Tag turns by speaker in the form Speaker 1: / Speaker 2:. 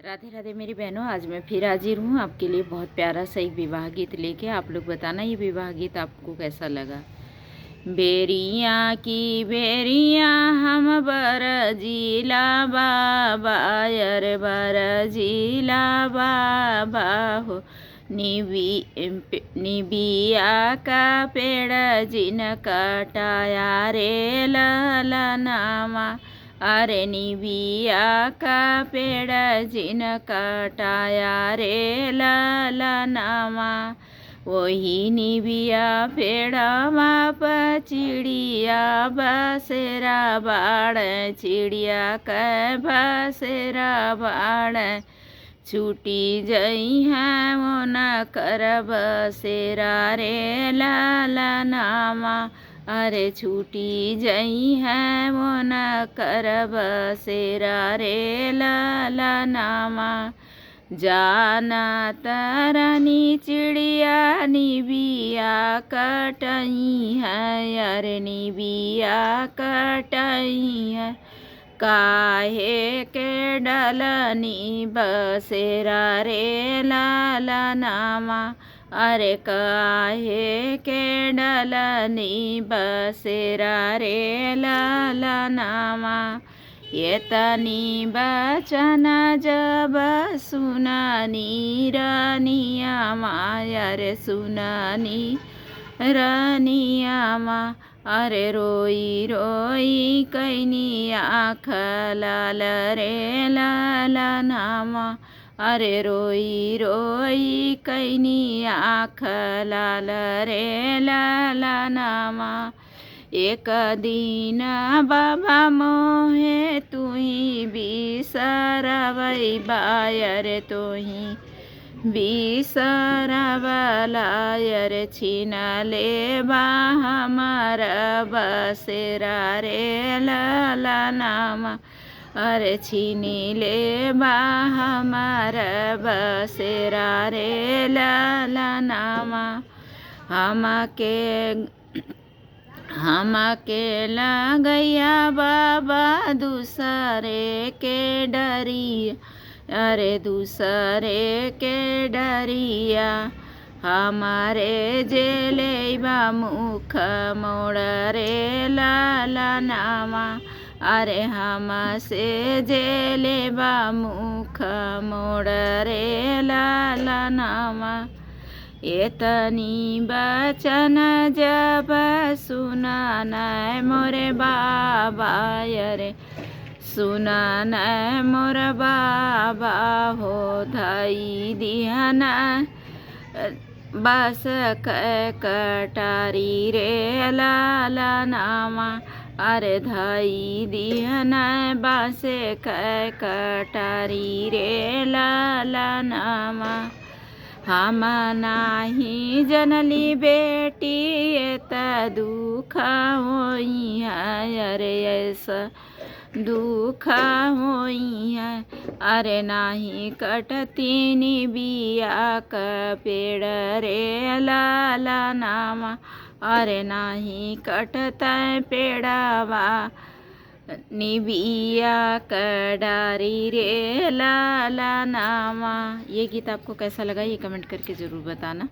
Speaker 1: राधे राधे मेरी बहनों, आज मैं फिर हाजिर हूँ आपके लिए बहुत प्यारा सा एक विवाह गीत लेके। आप लोग बताना ये विवाह गीत आपको कैसा लगा। बेरिया की बेरिया हम बर जिला बाबा, यर बर जिला बाबा हो। निबिया का पेड़ जिन कटाया रे ललनामा, अरे निबिया का पेड़ जिन कटाया रे ललनामा। वही निबिया पेड़वा पर चिड़िया बसेरा बाड़, चिड़िया कै बसेरा बाड़। छूटी जई है वो न कर बसेरा रे ललनामा, अरे छूटी जई है वो न कर बसेरा रे ललनामा। जाना तरनी चिड़िया निबिया कटई है, अरे निबिया कटई है। काहे के डलनी बसेरा रे ललनामा, अरे काहे के डलनी बसेरा रे ललनामा। ये तनी बचन जब सुनानी रनिया माया रे सुनानी रनिया मा, अरे रोई रोई कैनी आँख लाल रे ललनामा, अरे रोई रोई कैनी आँख लाल रे ललनामा। एक दिन बाबा मोहे तुही बिसरवै बायर, तुही बिसरवला यर छीन लेबा हमर बसेरा रे ललनामा, अरे छीनी लेबा हमर बसेरा रे ललनामा। हमके लगैया बाबा दूसरे के डरिया, अरे दूसरे के डरिया। हमारे जेलेबा मुख मोड़ रे ललनामा, अरे हमसे जेलेबा मुख मोड़ रे ललनामा। एतनी बचन जब सुनान मोरे बाबा, अरे सुनान मोर बाबा हो। धई दिहन बस कटारी रे ललनामा, अरे धई दिहन बस कटारी रे ललनामा। हम नाही जनली बेटी एत दुख होई है, अरे ऐसा दुख होई है। अरे नाही कटती निबिया का पेड़ रे ललनामा, अरे नाही कटता पेड़वा निबिया कडारी रे ललनामा। ये गीत आपको कैसा लगा ये कमेंट करके ज़रूर बताना।